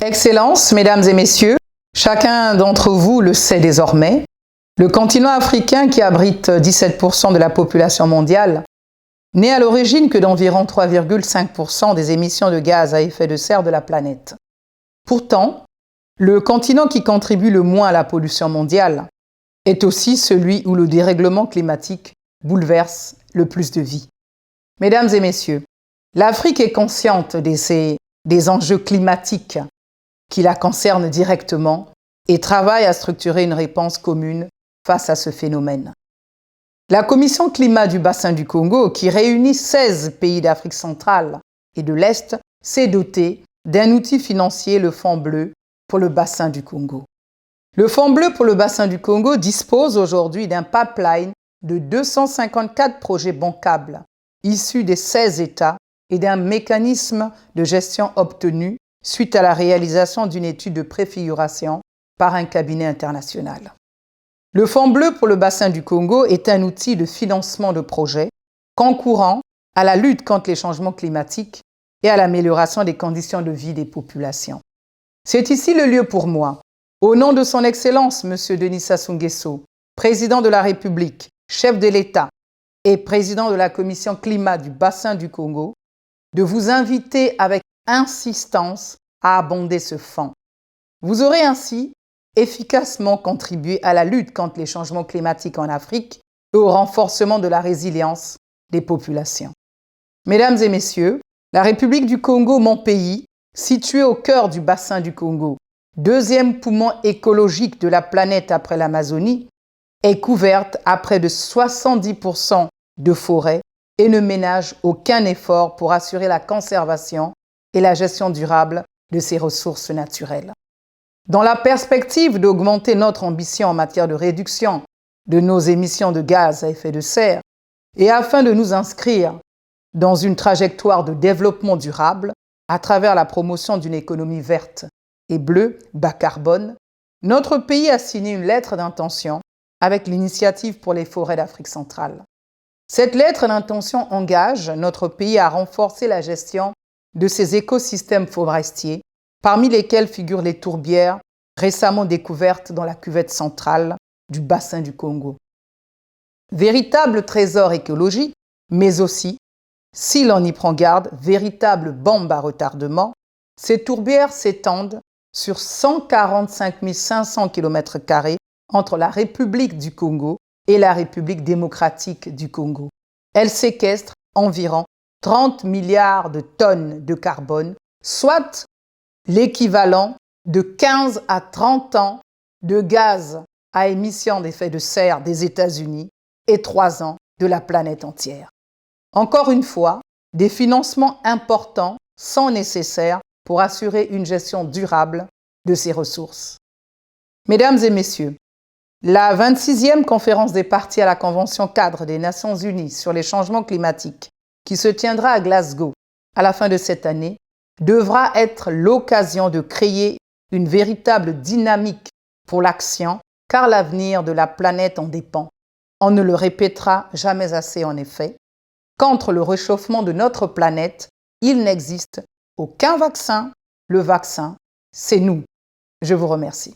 Excellences, mesdames et messieurs, chacun d'entre vous le sait désormais, le continent africain qui abrite 17% de la population mondiale n'est à l'origine que d'environ 3,5% des émissions de gaz à effet de serre de la planète. Pourtant, le continent qui contribue le moins à la pollution mondiale est aussi celui où le dérèglement climatique bouleverse le plus de vies. Mesdames et messieurs, l'Afrique est consciente des enjeux climatiques qui la concernent directement et travaille à structurer une réponse commune face à ce phénomène. La Commission climat du bassin du Congo, qui réunit 16 pays d'Afrique centrale et de l'Est, s'est dotée d'un outil financier, le Fonds bleu pour le bassin du Congo. Le Fonds bleu pour le bassin du Congo dispose aujourd'hui d'un pipeline de 254 projets bancables issus des 16 États et d'un mécanisme de gestion obtenu suite à la réalisation d'une étude de préfiguration par un cabinet international. Le Fonds bleu pour le bassin du Congo est un outil de financement de projets concourant à la lutte contre les changements climatiques et à l'amélioration des conditions de vie des populations. C'est ici le lieu pour moi, au nom de son Excellence M. Denis Sassou Nguesso, président de la République, chef de l'État et président de la Commission climat du bassin du Congo, de vous inviter avec insistance à abonder ce fonds. Vous aurez ainsi efficacement contribué à la lutte contre les changements climatiques en Afrique et au renforcement de la résilience des populations. Mesdames et messieurs, la République du Congo, mon pays, située au cœur du bassin du Congo, deuxième poumon écologique de la planète après l'Amazonie, est couverte à près de 70% de forêts et ne ménage aucun effort pour assurer la conservation et la gestion durable de ses ressources naturelles. Dans la perspective d'augmenter notre ambition en matière de réduction de nos émissions de gaz à effet de serre et afin de nous inscrire dans une trajectoire de développement durable à travers la promotion d'une économie verte et bleue, bas carbone, notre pays a signé une lettre d'intention avec l'Initiative pour les forêts d'Afrique centrale. Cette lettre d'intention engage notre pays à renforcer la gestion de ses écosystèmes forestiers, parmi lesquels figurent les tourbières récemment découvertes dans la cuvette centrale du bassin du Congo. Véritable trésor écologique, mais aussi, si l'on y prend garde, véritable bombe à retardement, ces tourbières s'étendent sur 145 500 km² entre la République du Congo et la République démocratique du Congo. Elles séquestrent environ 30 milliards de tonnes de carbone, soit l'équivalent de 15 à 30 ans de gaz à émission d'effet de serre des États-Unis et 3 ans de la planète entière. Encore une fois, des financements importants sont nécessaires pour assurer une gestion durable de ces ressources. Mesdames et messieurs, la 26e conférence des parties à la Convention cadre des Nations Unies sur les changements climatiques, qui se tiendra à Glasgow à la fin de cette année, devra être l'occasion de créer une véritable dynamique pour l'action, car l'avenir de la planète en dépend. On ne le répétera jamais assez en effet. Contre le réchauffement de notre planète, il n'existe aucun vaccin. Le vaccin, c'est nous. Je vous remercie.